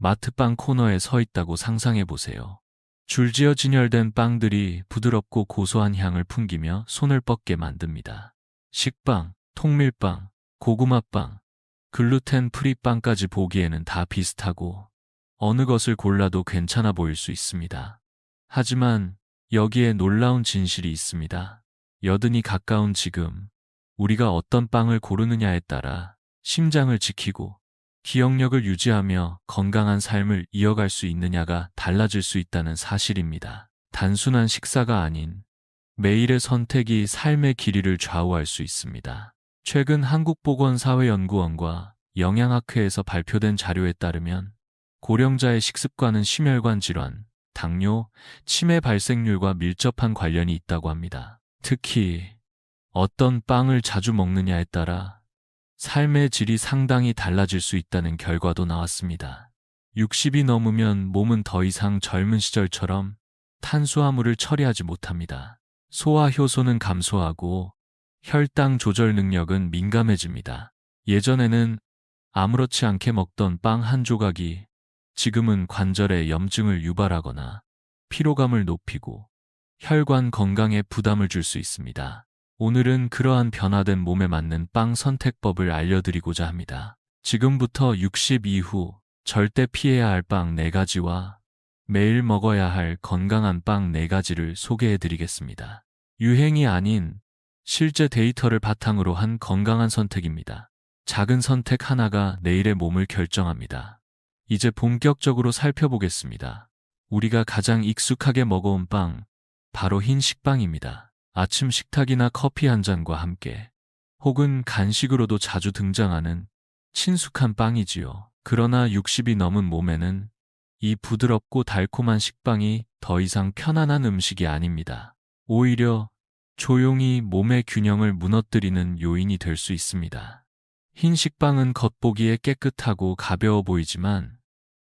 마트빵 코너에 서 있다고 상상해 보세요. 줄지어 진열된 빵들이 부드럽고 고소한 향을 풍기며 손을 뻗게 만듭니다. 식빵, 통밀빵, 고구마빵, 글루텐 프리 빵까지 보기에는 다 비슷하고 어느 것을 골라도 괜찮아 보일 수 있습니다. 하지만 여기에 놀라운 진실이 있습니다. 여든이 가까운 지금 우리가 어떤 빵을 고르느냐에 따라 심장을 지키고 기억력을 유지하며 건강한 삶을 이어갈 수 있느냐가 달라질 수 있다는 사실입니다. 단순한 식사가 아닌 매일의 선택이 삶의 길이를 좌우할 수 있습니다. 최근 한국보건사회연구원과 영양학회에서 발표된 자료에 따르면 고령자의 식습관은 심혈관 질환, 당뇨, 치매 발생률과 밀접한 관련이 있다고 합니다. 특히 어떤 빵을 자주 먹느냐에 따라 삶의 질이 상당히 달라질 수 있다는 결과도 나왔습니다. 60이 넘으면 몸은 더 이상 젊은 시절처럼 탄수화물을 처리하지 못합니다. 소화 효소는 감소하고 혈당 조절 능력은 민감해집니다. 예전에는 아무렇지 않게 먹던 빵 한 조각이 지금은 관절에 염증을 유발하거나 피로감을 높이고 혈관 건강에 부담을 줄 수 있습니다. 오늘은 그러한 변화된 몸에 맞는 빵 선택법을 알려드리고자 합니다. 지금부터 60 이후 절대 피해야 할 빵 4가지와 매일 먹어야 할 건강한 빵 4가지를 소개해드리겠습니다. 유행이 아닌 실제 데이터를 바탕으로 한 건강한 선택입니다. 작은 선택 하나가 내일의 몸을 결정합니다. 이제 본격적으로 살펴보겠습니다. 우리가 가장 익숙하게 먹어온 빵, 바로 흰 식빵입니다. 아침 식탁이나 커피 한 잔과 함께 혹은 간식으로도 자주 등장하는 친숙한 빵이지요. 그러나 60이 넘은 몸에는 이 부드럽고 달콤한 식빵이 더 이상 편안한 음식이 아닙니다. 오히려 조용히 몸의 균형을 무너뜨리는 요인이 될 수 있습니다. 흰 식빵은 겉보기에 깨끗하고 가벼워 보이지만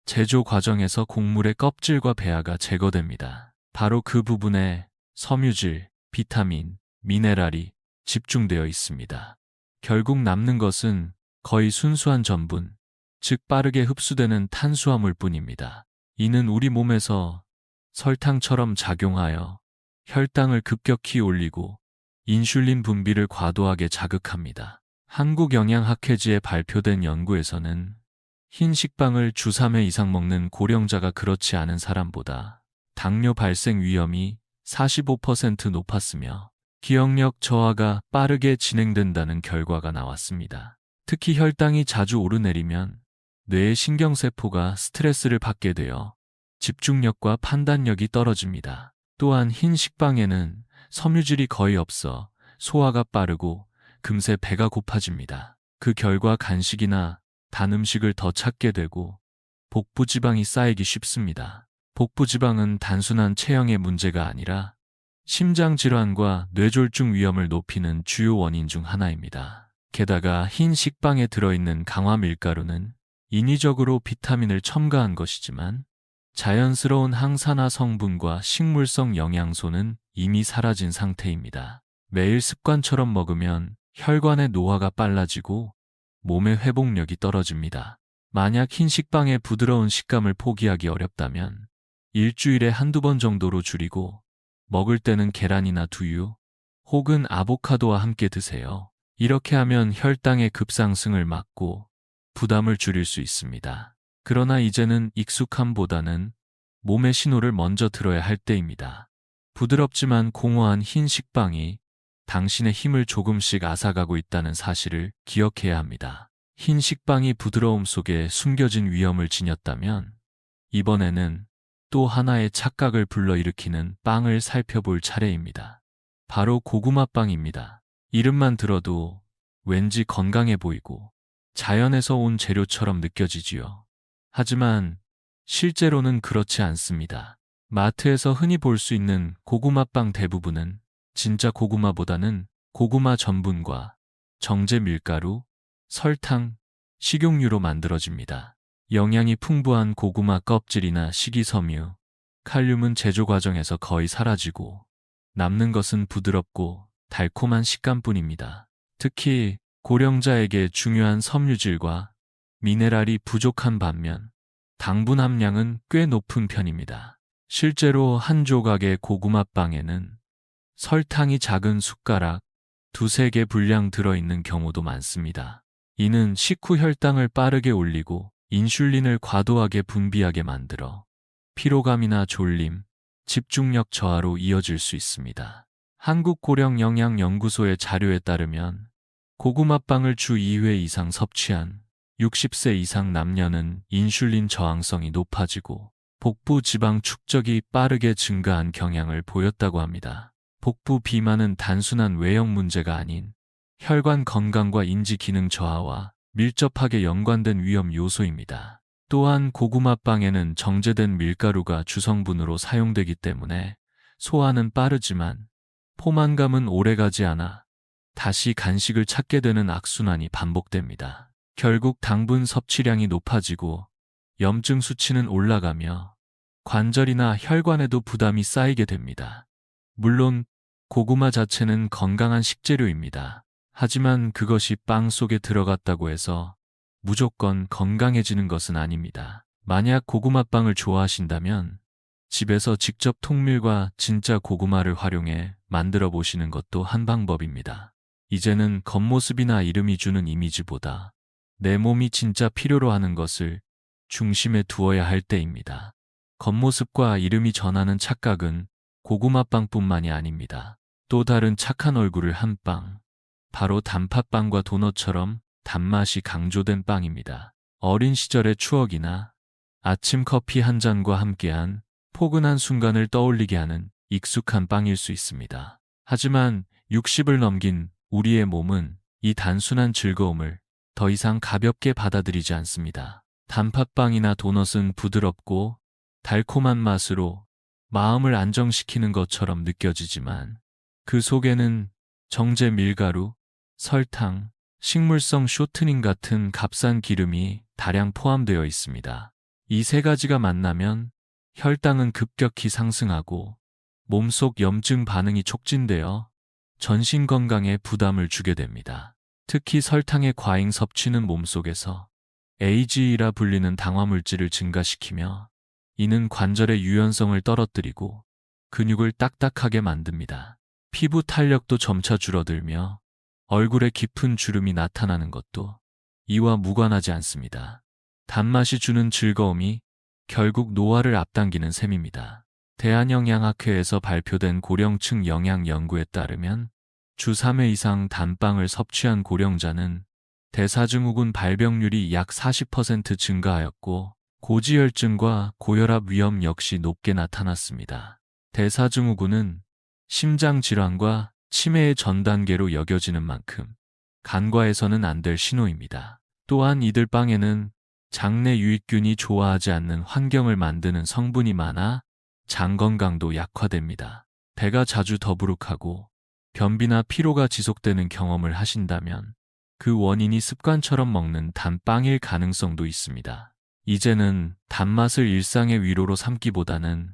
제조 과정에서 곡물의 껍질과 배아가 제거됩니다. 바로 그 부분에 섬유질, 비타민, 미네랄이 집중되어 있습니다. 결국 남는 것은 거의 순수한 전분, 즉 빠르게 흡수되는 탄수화물뿐입니다. 이는 우리 몸에서 설탕처럼 작용하여 혈당을 급격히 올리고 인슐린 분비를 과도하게 자극합니다. 한국영양학회지에 발표된 연구에서는 흰 식빵을 주 3회 이상 먹는 고령자가 그렇지 않은 사람보다 당뇨 발생 위험이 45% 높았으며 기억력 저하가 빠르게 진행된다는 결과가 나왔습니다. 특히 혈당이 자주 오르내리면 뇌의 신경세포가 스트레스를 받게 되어 집중력과 판단력이 떨어집니다. 또한 흰 식빵에는 섬유질이 거의 없어 소화가 빠르고 금세 배가 고파집니다. 그 결과 간식이나 단 음식을 더 찾게 되고 복부지방이 쌓이기 쉽습니다. 복부지방은 단순한 체형의 문제가 아니라 심장질환과 뇌졸중 위험을 높이는 주요 원인 중 하나입니다. 게다가 흰 식빵에 들어있는 강화 밀가루는 인위적으로 비타민을 첨가한 것이지만 자연스러운 항산화 성분과 식물성 영양소는 이미 사라진 상태입니다. 매일 습관처럼 먹으면 혈관의 노화가 빨라지고 몸의 회복력이 떨어집니다. 만약 흰 식빵의 부드러운 식감을 포기하기 어렵다면 일주일에 한두 번 정도로 줄이고 먹을 때는 계란이나 두유 혹은 아보카도와 함께 드세요. 이렇게 하면 혈당의 급상승을 막고 부담을 줄일 수 있습니다. 그러나 이제는 익숙함보다는 몸의 신호를 먼저 들어야 할 때입니다. 부드럽지만 공허한 흰 식빵이 당신의 힘을 조금씩 앗아가고 있다는 사실을 기억해야 합니다. 흰 식빵이 부드러움 속에 숨겨진 위험을 지녔다면 이번에는 또 하나의 착각을 불러일으키는 빵을 살펴볼 차례입니다. 바로 고구마빵입니다. 이름만 들어도 왠지 건강해 보이고 자연에서 온 재료처럼 느껴지지요. 하지만 실제로는 그렇지 않습니다. 마트에서 흔히 볼 수 있는 고구마빵 대부분은 진짜 고구마보다는 고구마 전분과 정제 밀가루, 설탕, 식용유로 만들어집니다. 영양이 풍부한 고구마 껍질이나 식이섬유, 칼륨은 제조 과정에서 거의 사라지고 남는 것은 부드럽고 달콤한 식감뿐입니다. 특히 고령자에게 중요한 섬유질과 미네랄이 부족한 반면 당분 함량은 꽤 높은 편입니다. 실제로 한 조각의 고구마빵에는 설탕이 작은 숟가락 두세 개 분량 들어있는 경우도 많습니다. 이는 식후 혈당을 빠르게 올리고 인슐린을 과도하게 분비하게 만들어 피로감이나 졸림, 집중력 저하로 이어질 수 있습니다. 한국고령영양연구소의 자료에 따르면 고구마빵을 주 2회 이상 섭취한 60세 이상 남녀는 인슐린 저항성이 높아지고 복부 지방 축적이 빠르게 증가한 경향을 보였다고 합니다. 복부 비만은 단순한 외형 문제가 아닌 혈관 건강과 인지 기능 저하와 밀접하게 연관된 위험 요소입니다. 또한 고구마빵에는 정제된 밀가루가 주성분으로 사용되기 때문에 소화는 빠르지만 포만감은 오래가지 않아 다시 간식을 찾게 되는 악순환이 반복됩니다. 결국 당분 섭취량이 높아지고 염증 수치는 올라가며 관절이나 혈관에도 부담이 쌓이게 됩니다. 물론 고구마 자체는 건강한 식재료입니다. 하지만 그것이 빵 속에 들어갔다고 해서 무조건 건강해지는 것은 아닙니다. 만약 고구마빵을 좋아하신다면 집에서 직접 통밀과 진짜 고구마를 활용해 만들어 보시는 것도 한 방법입니다. 이제는 겉모습이나 이름이 주는 이미지보다 내 몸이 진짜 필요로 하는 것을 중심에 두어야 할 때입니다. 겉모습과 이름이 전하는 착각은 고구마빵뿐만이 아닙니다. 또 다른 착한 얼굴을 한 빵, 바로 단팥빵과 도넛처럼 단맛이 강조된 빵입니다. 어린 시절의 추억이나 아침 커피 한 잔과 함께한 포근한 순간을 떠올리게 하는 익숙한 빵일 수 있습니다. 하지만 60을 넘긴 우리의 몸은 이 단순한 즐거움을 더 이상 가볍게 받아들이지 않습니다. 단팥빵이나 도넛은 부드럽고 달콤한 맛으로 마음을 안정시키는 것처럼 느껴지지만 그 속에는 정제 밀가루, 설탕, 식물성 쇼트닝 같은 값싼 기름이 다량 포함되어 있습니다. 이 세 가지가 만나면 혈당은 급격히 상승하고 몸속 염증 반응이 촉진되어 전신 건강에 부담을 주게 됩니다. 특히 설탕의 과잉 섭취는 몸속에서 AGE라 불리는 당화물질을 증가시키며 이는 관절의 유연성을 떨어뜨리고 근육을 딱딱하게 만듭니다. 피부 탄력도 점차 줄어들며 얼굴에 깊은 주름이 나타나는 것도 이와 무관하지 않습니다. 단맛이 주는 즐거움이 결국 노화를 앞당기는 셈입니다. 대한영양학회에서 발표된 고령층 영양 연구에 따르면 주 3회 이상 단빵을 섭취한 고령자는 대사증후군 발병률이 약 40% 증가하였고 고지혈증과 고혈압 위험 역시 높게 나타났습니다. 대사증후군은 심장질환과 치매의 전 단계로 여겨지는 만큼 간과해서는 안 될 신호입니다. 또한 이들 빵에는 장내 유익균이 좋아하지 않는 환경을 만드는 성분이 많아 장 건강도 약화됩니다. 배가 자주 더부룩하고 변비나 피로가 지속되는 경험을 하신다면 그 원인이 습관처럼 먹는 단빵일 가능성도 있습니다. 이제는 단맛을 일상의 위로로 삼기보다는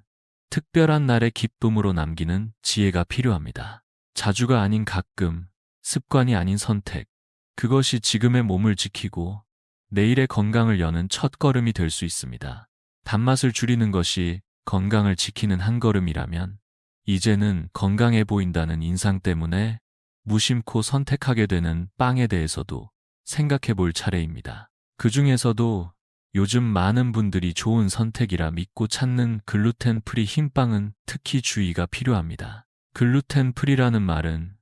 특별한 날의 기쁨으로 남기는 지혜가 필요합니다. 자주가 아닌 가끔, 습관이 아닌 선택, 그것이 지금의 몸을 지키고 내일의 건강을 여는 첫 걸음이 될 수 있습니다. 단맛을 줄이는 것이 건강을 지키는 한 걸음이라면 이제는 건강해 보인다는 인상 때문에 무심코 선택하게 되는 빵에 대해서도 생각해 볼 차례입니다. 그 중에서도 요즘 많은 분들이 좋은 선택이라 믿고 찾는 글루텐 프리 흰빵은 특히 주의가 필요합니다. 글루텐 프리라는 말은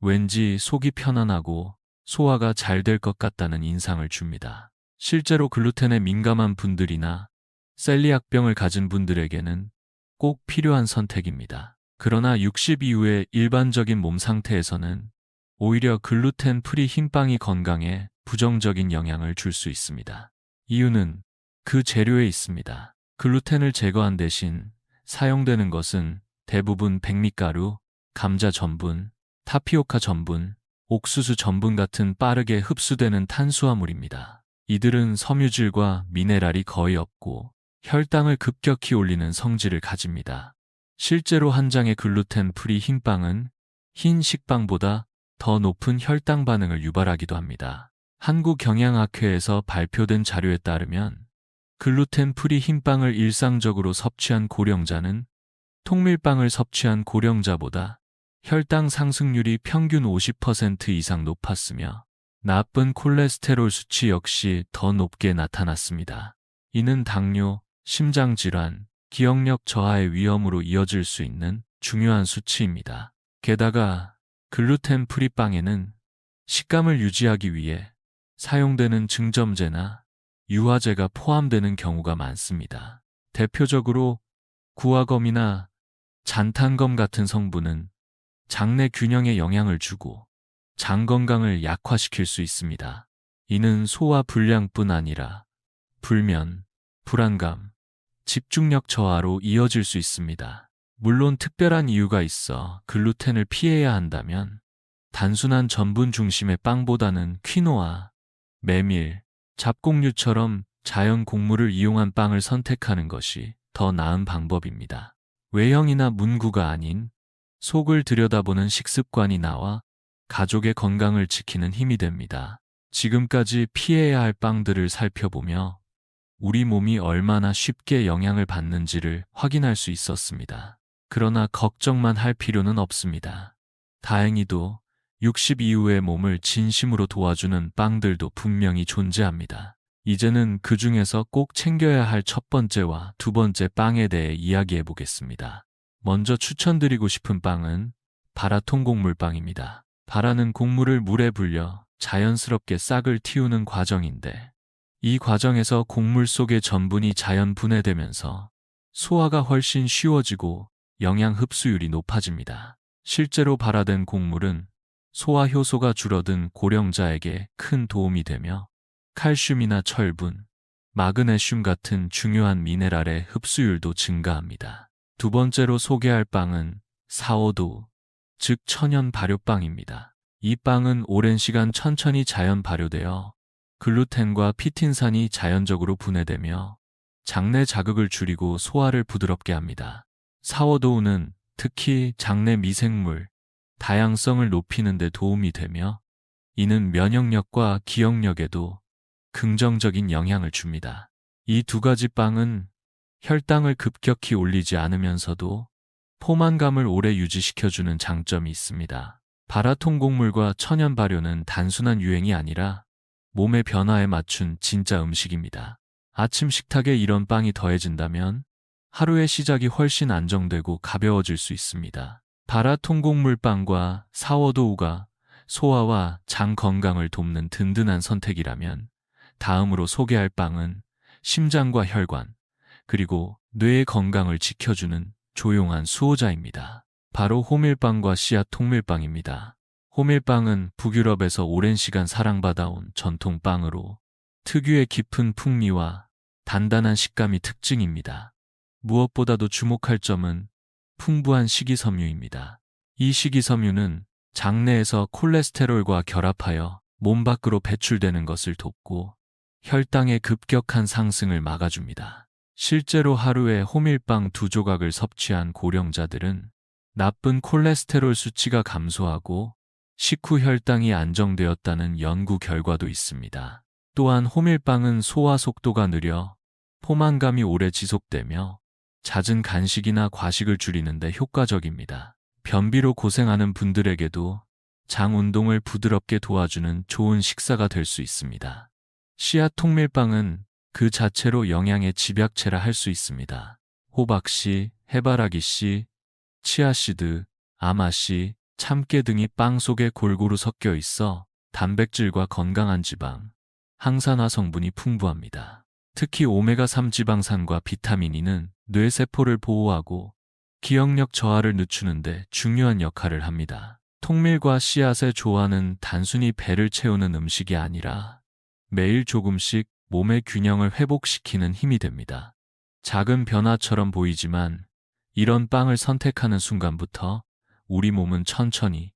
왠지 속이 편안하고 소화가 잘 될 것 같다는 인상을 줍니다. 실제로 글루텐에 민감한 분들이나 셀리악병을 가진 분들에게는 꼭 필요한 선택입니다. 그러나 60 이후의 일반적인 몸 상태에서는 오히려 글루텐 프리 흰빵이 건강에 부정적인 영향을 줄 수 있습니다. 이유는 그 재료에 있습니다. 글루텐을 제거한 대신 사용되는 것은 대부분 백미가루, 감자 전분, 타피오카 전분, 옥수수 전분 같은 빠르게 흡수되는 탄수화물입니다. 이들은 섬유질과 미네랄이 거의 없고 혈당을 급격히 올리는 성질을 가집니다. 실제로 한 장의 글루텐 프리 흰빵은 흰 식빵보다 더 높은 혈당 반응을 유발하기도 합니다. 한국경양학회에서 발표된 자료에 따르면 글루텐 프리 흰빵을 일상적으로 섭취한 고령자는 통밀빵을 섭취한 고령자보다 혈당 상승률이 평균 50% 이상 높았으며 나쁜 콜레스테롤 수치 역시 더 높게 나타났습니다. 이는 당뇨, 심장질환, 기억력 저하의 위험으로 이어질 수 있는 중요한 수치입니다. 게다가 글루텐 프리 빵에는 식감을 유지하기 위해 사용되는 증점제나 유화제가 포함되는 경우가 많습니다. 대표적으로 구화검이나 잔탄검 같은 성분은 장내 균형에 영향을 주고 장 건강을 약화시킬 수 있습니다. 이는 소화 불량뿐 아니라 불면, 불안감, 집중력 저하로 이어질 수 있습니다. 물론 특별한 이유가 있어 글루텐을 피해야 한다면 단순한 전분 중심의 빵보다는 퀴노아, 메밀, 잡곡류처럼 자연 곡물을 이용한 빵을 선택하는 것이 더 나은 방법입니다. 외형이나 문구가 아닌 속을 들여다보는 식습관이 나와 가족의 건강을 지키는 힘이 됩니다. 지금까지 피해야 할 빵들을 살펴보며 우리 몸이 얼마나 쉽게 영향을 받는지를 확인할 수 있었습니다. 그러나 걱정만 할 필요는 없습니다. 다행히도 60 이후의 몸을 진심으로 도와주는 빵들도 분명히 존재합니다. 이제는 그 중에서 꼭 챙겨야 할 첫 번째와 두 번째 빵에 대해 이야기해 보겠습니다. 먼저 추천드리고 싶은 빵은 바라 통곡물빵입니다. 바라는 곡물을 물에 불려 자연스럽게 싹을 틔우는 과정인데 이 과정에서 곡물 속의 전분이 자연 분해되면서 소화가 훨씬 쉬워지고 영양 흡수율이 높아집니다. 실제로 발화된 곡물은 소화 효소가 줄어든 고령자에게 큰 도움이 되며 칼슘이나 철분, 마그네슘 같은 중요한 미네랄의 흡수율도 증가합니다. 두 번째로 소개할 빵은 사워도우, 즉 천연 발효빵입니다. 이 빵은 오랜 시간 천천히 자연 발효되어 글루텐과 피틴산이 자연적으로 분해되며 장내 자극을 줄이고 소화를 부드럽게 합니다. 사워도우는 특히 장내 미생물, 다양성을 높이는 데 도움이 되며 이는 면역력과 기억력에도 긍정적인 영향을 줍니다. 이 두 가지 빵은 혈당을 급격히 올리지 않으면서도 포만감을 오래 유지시켜주는 장점이 있습니다. 바라통곡물과 천연 발효는 단순한 유행이 아니라 몸의 변화에 맞춘 진짜 음식입니다. 아침 식탁에 이런 빵이 더해진다면 하루의 시작이 훨씬 안정되고 가벼워질 수 있습니다. 바라통곡물빵과 사워도우가 소화와 장 건강을 돕는 든든한 선택이라면 다음으로 소개할 빵은 심장과 혈관, 그리고 뇌의 건강을 지켜주는 조용한 수호자입니다. 바로 호밀빵과 씨앗 통밀빵입니다. 호밀빵은 북유럽에서 오랜 시간 사랑받아온 전통빵으로 특유의 깊은 풍미와 단단한 식감이 특징입니다. 무엇보다도 주목할 점은 풍부한 식이섬유입니다. 이 식이섬유는 장내에서 콜레스테롤과 결합하여 몸 밖으로 배출되는 것을 돕고 혈당의 급격한 상승을 막아줍니다. 실제로 하루에 호밀빵 2조각을 섭취한 고령자들은 나쁜 콜레스테롤 수치가 감소하고 식후 혈당이 안정되었다는 연구 결과도 있습니다. 또한 호밀빵은 소화 속도가 느려 포만감이 오래 지속되며 잦은 간식이나 과식을 줄이는 데 효과적입니다. 변비로 고생하는 분들에게도 장 운동을 부드럽게 도와주는 좋은 식사가 될 수 있습니다. 씨앗 통밀빵은 그 자체로 영양의 집약체라 할 수 있습니다. 호박씨, 해바라기씨, 치아씨드, 아마씨, 참깨 등이 빵 속에 골고루 섞여 있어 단백질과 건강한 지방, 항산화 성분이 풍부합니다. 특히 오메가3 지방산과 비타민 E는 뇌세포를 보호하고 기억력 저하를 늦추는 데 중요한 역할을 합니다. 통밀과 씨앗의 조화는 단순히 배를 채우는 음식이 아니라 매일 조금씩 몸의 균형을 회복시키는 힘이 됩니다. 작은 변화처럼 보이지만 이런 빵을 선택하는 순간부터 우리 몸은 천천히,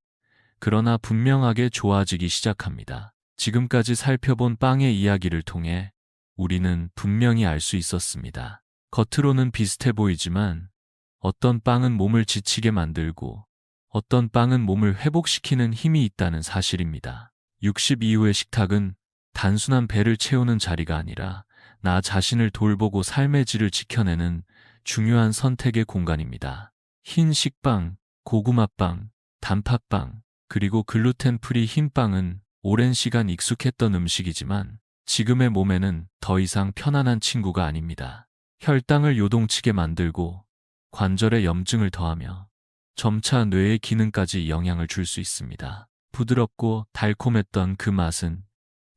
그러나 분명하게 좋아지기 시작합니다. 지금까지 살펴본 빵의 이야기를 통해 우리는 분명히 알 수 있었습니다. 겉으로는 비슷해 보이지만 어떤 빵은 몸을 지치게 만들고 어떤 빵은 몸을 회복시키는 힘이 있다는 사실입니다. 60 이후의 식탁은 단순한 배를 채우는 자리가 아니라 나 자신을 돌보고 삶의 질을 지켜내는 중요한 선택의 공간입니다. 흰 식빵, 고구마빵, 단팥빵, 그리고 글루텐 프리 흰빵은 오랜 시간 익숙했던 음식이지만 지금의 몸에는 더 이상 편안한 친구가 아닙니다. 혈당을 요동치게 만들고 관절에 염증을 더하며 점차 뇌의 기능까지 영향을 줄 수 있습니다. 부드럽고 달콤했던 그 맛은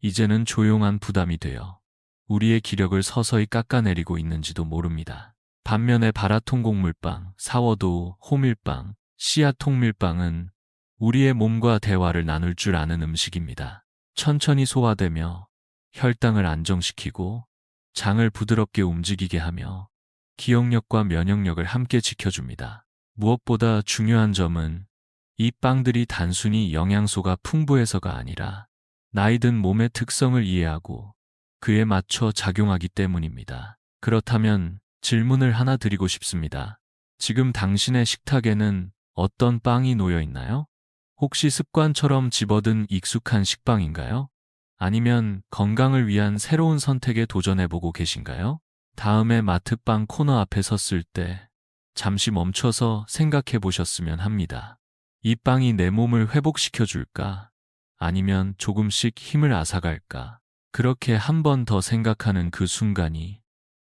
이제는 조용한 부담이 되어 우리의 기력을 서서히 깎아내리고 있는지도 모릅니다. 반면에 바라통곡물빵, 사워도우, 호밀빵, 씨앗 통밀빵은 우리의 몸과 대화를 나눌 줄 아는 음식입니다. 천천히 소화되며 혈당을 안정시키고 장을 부드럽게 움직이게 하며 기억력과 면역력을 함께 지켜줍니다. 무엇보다 중요한 점은 이 빵들이 단순히 영양소가 풍부해서가 아니라 나이 든 몸의 특성을 이해하고 그에 맞춰 작용하기 때문입니다. 그렇다면 질문을 하나 드리고 싶습니다. 지금 당신의 식탁에는 어떤 빵이 놓여 있나요? 혹시 습관처럼 집어든 익숙한 식빵인가요? 아니면 건강을 위한 새로운 선택에 도전해보고 계신가요? 다음에 마트빵 코너 앞에 섰을 때 잠시 멈춰서 생각해 보셨으면 합니다. 이 빵이 내 몸을 회복시켜줄까? 아니면 조금씩 힘을 앗아갈까? 그렇게 한 번 더 생각하는 그 순간이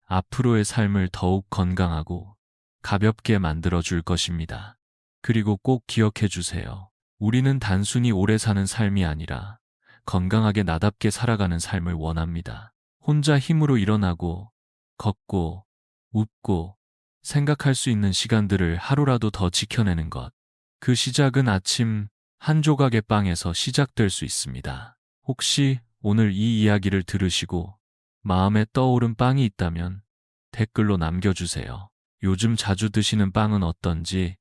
앞으로의 삶을 더욱 건강하고 가볍게 만들어줄 것입니다. 그리고 꼭 기억해 주세요. 우리는 단순히 오래 사는 삶이 아니라 건강하게 나답게 살아가는 삶을 원합니다. 혼자 힘으로 일어나고, 걷고, 웃고, 생각할 수 있는 시간들을 하루라도 더 지켜내는 것. 그 시작은 아침 한 조각의 빵에서 시작될 수 있습니다. 혹시 오늘 이 이야기를 들으시고 마음에 떠오른 빵이 있다면 댓글로 남겨주세요. 요즘 자주 드시는 빵은 어떤지,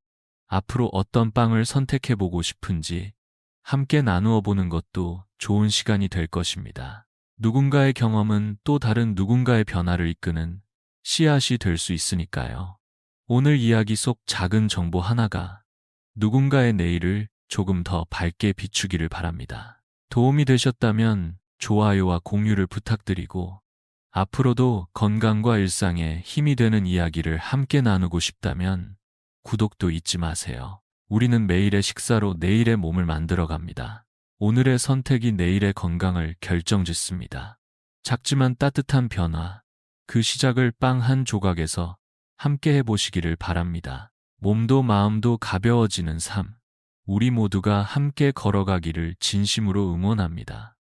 앞으로 어떤 빵을 선택해보고 싶은지 함께 나누어 보는 것도 좋은 시간이 될 것입니다. 누군가의 경험은 또 다른 누군가의 변화를 이끄는 씨앗이 될 수 있으니까요. 오늘 이야기 속 작은 정보 하나가 누군가의 내일을 조금 더 밝게 비추기를 바랍니다. 도움이 되셨다면 좋아요와 공유를 부탁드리고 앞으로도 건강과 일상에 힘이 되는 이야기를 함께 나누고 싶다면 구독도 잊지 마세요. 우리는 매일의 식사로 내일의 몸을 만들어갑니다. 오늘의 선택이 내일의 건강을 결정짓습니다. 작지만 따뜻한 변화, 그 시작을 빵 한 조각에서 함께 해보시기를 바랍니다. 몸도 마음도 가벼워지는 삶, 우리 모두가 함께 걸어가기를 진심으로 응원합니다.